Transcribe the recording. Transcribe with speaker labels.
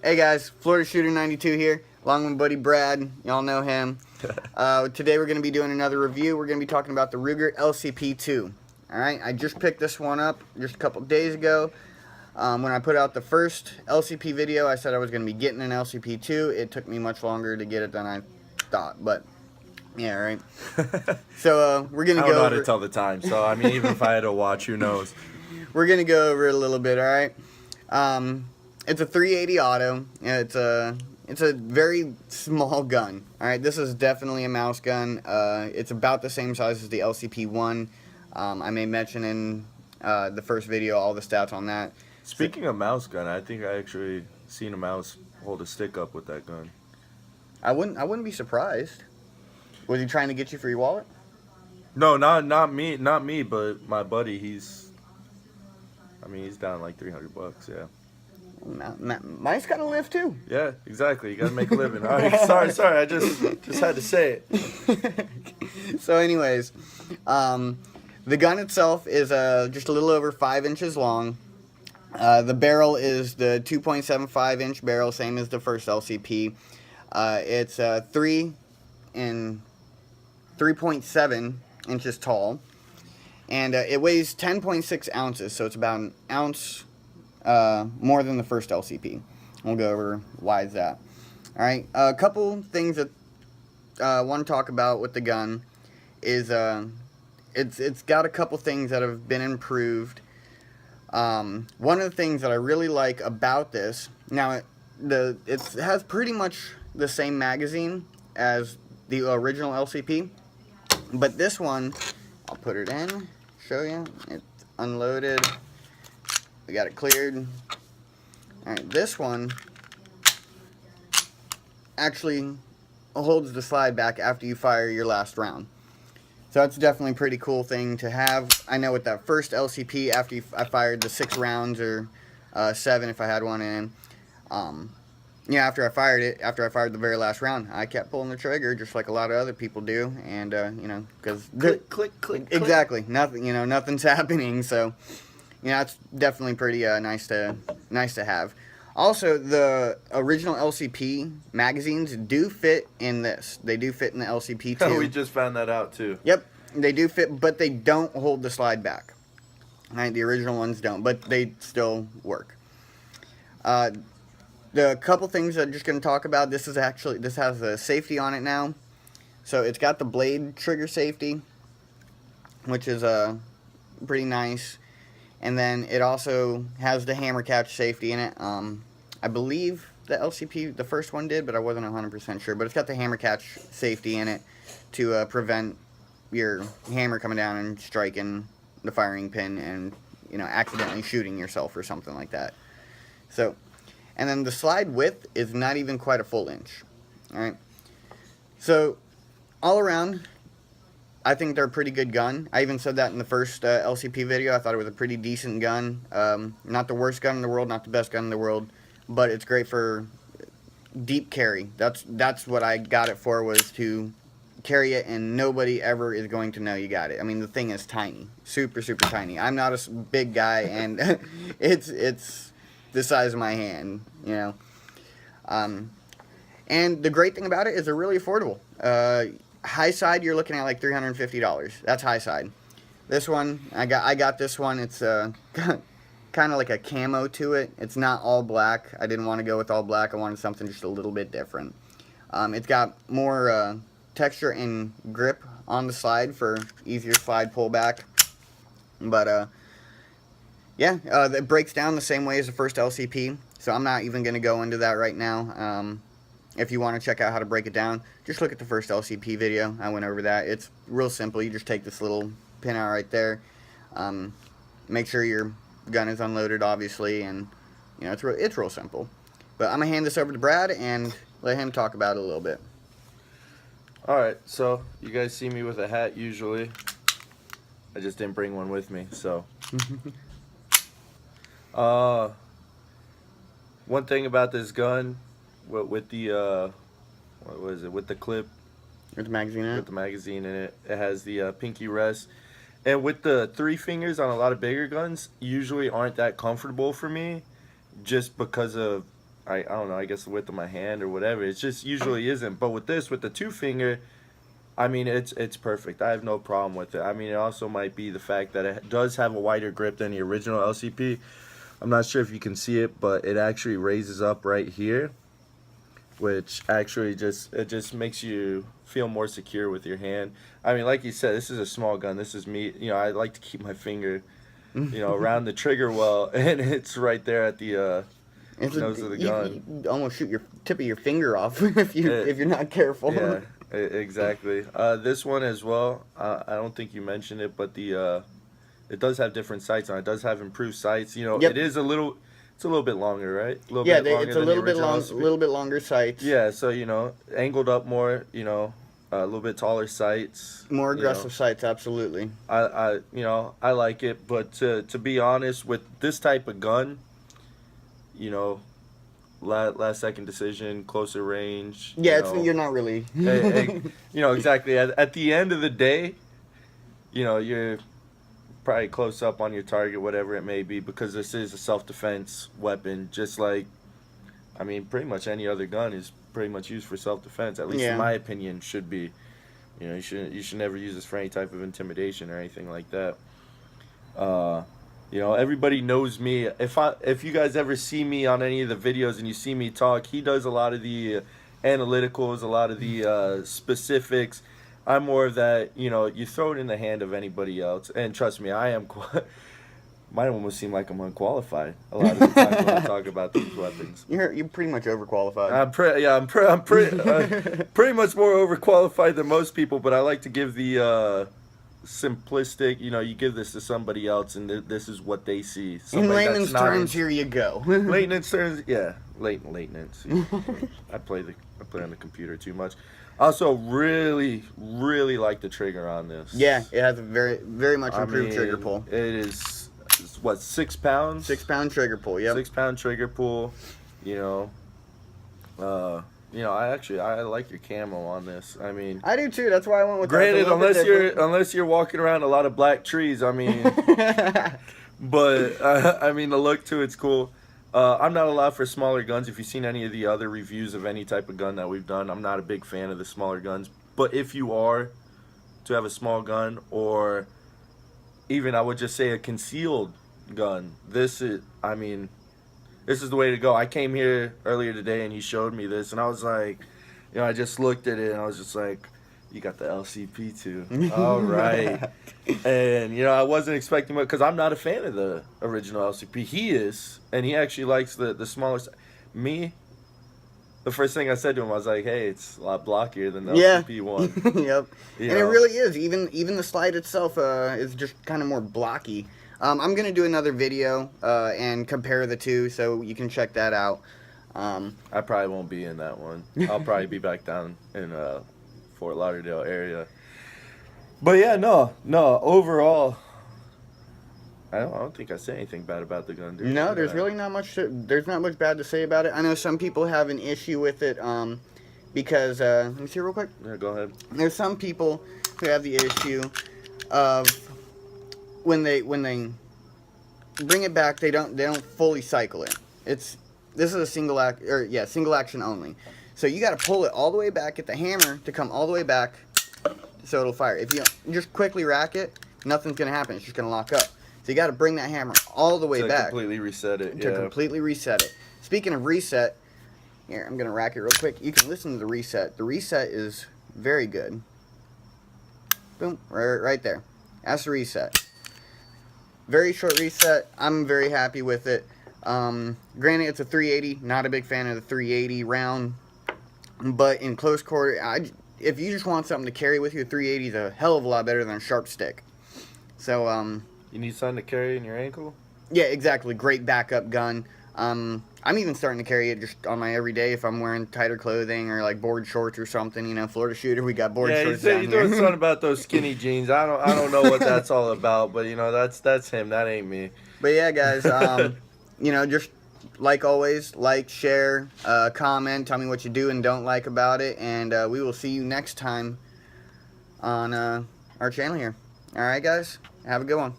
Speaker 1: Hey guys, Florida Shooter 92 here, along with my buddy Brad. Y'all know him. Today we're going to be doing another review. We're going to be talking about the Ruger LCP2. Alright, I just picked this one up just a couple days ago. When I put out the first LCP video, I said I was going to be getting an LCP2. It took me much longer to get it than I thought, but yeah, right. So we're going to
Speaker 2: I
Speaker 1: go
Speaker 2: don't know how
Speaker 1: over...
Speaker 2: to tell the time, so I mean, even if I had to watch, who knows?
Speaker 1: We're going to go over it a little bit, alright? It's a 380 auto. It's a very small gun. All right, this is definitely a mouse gun. It's about the same size as the LCP1. I may mention in the first video all the stats on that.
Speaker 2: Speaking of mouse gun, I think I actually seen a mouse hold a stick up with that gun.
Speaker 1: I wouldn't be surprised. Was he trying to get you for your wallet?
Speaker 2: No, not me, but my buddy. He's down like $300. Yeah.
Speaker 1: Mice gotta live too.
Speaker 2: Yeah, exactly. You gotta make a living. All right, sorry. I just had to say it.
Speaker 1: So, anyways, the gun itself is just a little over 5 inches long. The barrel is the 2.75 inch barrel, same as the first LCP. It's 3.7 inches tall, and it weighs 10.6 ounces, so it's about an ounce more than the first LCP. We'll go over why is that. Alright, a couple things that I want to talk about with the gun is it's got a couple things that have been improved. One of the things that I really like about this, now it has pretty much the same magazine as the original LCP, but this one, I'll put it in, show you, it's unloaded. We got it cleared. Alright, this one actually holds the slide back after you fire your last round. So that's definitely a pretty cool thing to have. I know with that first LCP, after I fired the 6 rounds, or 7 if I had one in, yeah, after I fired the very last round, I kept pulling the trigger just like a lot of other people do, and you know, because
Speaker 2: click.
Speaker 1: Exactly, nothing, nothing's happening. So yeah, it's definitely pretty nice to have. Also, the original LCP magazines do fit in this. They do fit in the LCP too.
Speaker 2: We just found that out too.
Speaker 1: Yep, they do fit, but they don't hold the slide back. Right, the original ones don't, but they still work. The couple things I'm just going to talk about. This has a safety on it now, so it's got the blade trigger safety, which is pretty nice. And then it also has the hammer catch safety in it. I believe the LCP, the first one did, but I wasn't 100% sure. But it's got the hammer catch safety in it to prevent your hammer coming down and striking the firing pin and, accidentally shooting yourself or something like that. So, and then the slide width is not even quite a full inch. Alright. So, all around, I think they're a pretty good gun. I even said that in the first LCP video. I thought it was a pretty decent gun. Not the worst gun in the world, not the best gun in the world, but it's great for deep carry. That's what I got it for, was to carry it, and nobody ever is going to know you got it. I mean, the thing is tiny, super tiny. I'm not a big guy, and it's the size of my hand, And the great thing about it is they're really affordable. High side, you're looking at like $350. That's high side. This one, I got this one. It's kind of like a camo to it. It's not all black. I didn't want to go with all black. I wanted something just a little bit different. It's got more texture and grip on the slide for easier slide pullback. But yeah, it breaks down the same way as the first LCP. So I'm not even going to go into that right now. If you want to check out how to break it down, just look at the first LCP video. I went over that. It's real simple. You just take this little pin out right there. Make sure your gun is unloaded, obviously, and it's real simple. But I'm gonna hand this over to Brad and let him talk about it a little bit.
Speaker 2: All right, so you guys see me with a hat usually. I just didn't bring one with me, so. One thing about this gun, with the with the clip,
Speaker 1: with the magazine in it?
Speaker 2: With the magazine in it, it has the pinky rest, and with the 3 fingers on a lot of bigger guns, usually aren't that comfortable for me, just because of I don't know, I guess the width of my hand or whatever. It just usually isn't. But with this, with the 2-finger, I mean, it's perfect. I have no problem with it. I mean, it also might be the fact that it does have a wider grip than the original LCP. I'm not sure if you can see it, but it actually raises up right here, which actually just makes you feel more secure with your hand. I mean, like you said, this is a small gun. This is me. You know, I like to keep my finger, you know, around the trigger well, and it's right there at the nose of the gun.
Speaker 1: You almost shoot your tip of your finger off if you're not careful.
Speaker 2: Yeah, exactly. This one as well. I don't think you mentioned it, but it does have different sights on it. It does have improved sights. You know,
Speaker 1: Yep.
Speaker 2: It's a little bit longer, right? A little
Speaker 1: Yeah,
Speaker 2: bit longer
Speaker 1: it's a
Speaker 2: than
Speaker 1: little
Speaker 2: the
Speaker 1: bit
Speaker 2: original
Speaker 1: long,
Speaker 2: LCP.
Speaker 1: little bit longer sights.
Speaker 2: Yeah, so you know, angled up more. You know, a little bit taller sights.
Speaker 1: More aggressive sights, absolutely.
Speaker 2: I you know, I like it, but to be honest, with this type of gun, you know, last second decision, closer range.
Speaker 1: Yeah,
Speaker 2: you know,
Speaker 1: you're not really.
Speaker 2: you know, exactly. At the end of the day, you know, you're probably close up on your target, whatever it may be, because this is a self-defense weapon, just like, I mean, pretty much any other gun is pretty much used for self-defense, at least in my opinion, should be. You know, you should never use this for any type of intimidation or anything like that. You know, everybody knows me. If you guys ever see me on any of the videos and you see me talk, he does a lot of the analyticals, a lot of the specifics. I'm more of that, you know, you throw it in the hand of anybody else. And trust me, I am, might almost seem like I'm unqualified a lot of the time when I talk about these weapons.
Speaker 1: You're pretty much overqualified.
Speaker 2: I'm pretty much more overqualified than most people, but I like to give the simplistic, you know, you give this to somebody else and this is what they see.
Speaker 1: In layman's terms, here you go.
Speaker 2: Layman's terms, yeah, layman's. I play on the computer too much. Also, really like the trigger on this.
Speaker 1: Yeah, it has a very much improved trigger pull.
Speaker 2: It is, what, 6 pounds?
Speaker 1: 6 pound trigger pull. Yep.
Speaker 2: 6 pound trigger pull. You know, I like your camo on this. I mean,
Speaker 1: I do too. That's why I went with.
Speaker 2: Granted, unless you're walking around a lot of black trees, I mean, but I mean the look to it's cool. I'm not allowed for smaller guns. If you've seen any of the other reviews of any type of gun that we've done, I'm not a big fan of the smaller guns. But if you are to have a small gun, or even I would just say a concealed gun, this is the way to go. I came here earlier today and he showed me this, and I was like, you know, I just looked at it and I was just like, you got the LCP too. All right. And, you know, I wasn't expecting it because I'm not a fan of the original LCP. He is, and he actually likes the smaller. Me, the first thing I said to him, I was like, hey, it's a lot blockier than the LCP one.
Speaker 1: Yep. And it really is. Even the slide itself is just kind of more blocky. I'm going to do another video and compare the two, so you can check that out.
Speaker 2: I probably won't be in that one. I'll probably be back down in Fort Lauderdale area. But yeah, no. Overall, I don't think I say anything bad about the gun, dude.
Speaker 1: No, there's really not much. There's not much bad to say about it. I know some people have an issue with it because let me see real quick.
Speaker 2: Yeah, go ahead. There's
Speaker 1: some people who have the issue of when they bring it back, they don't fully cycle it. This is a single action only. So you got to pull it all the way back, get the hammer to come all the way back, so it'll fire. If you just quickly rack it, nothing's gonna happen. It's just gonna lock up. So you got to bring that hammer all the way back
Speaker 2: to completely reset it.
Speaker 1: Completely reset it. Speaking of reset, here I'm gonna rack it real quick. You can listen to the reset. The reset is very good. Boom, right there. That's the reset. Very short reset. I'm very happy with it. Granted, it's a 380. Not a big fan of the 380 round, but in close quarter, if you just want something to carry with you, a 380 is a hell of a lot better than a sharp stick. So
Speaker 2: you need something to carry in your ankle?
Speaker 1: Yeah, exactly. Great backup gun. I'm even starting to carry it just on my everyday if I'm wearing tighter clothing or like board shorts or something. You know, Florida shooter, we got board shorts down here.
Speaker 2: You're doing something about those skinny jeans. I don't know what that's all about, but you know, that's him. That ain't me.
Speaker 1: But yeah, guys, you know, just like always, like, share, comment, tell me what you do and don't like about it, and we will see you next time on our channel here. All right, guys, have a good one.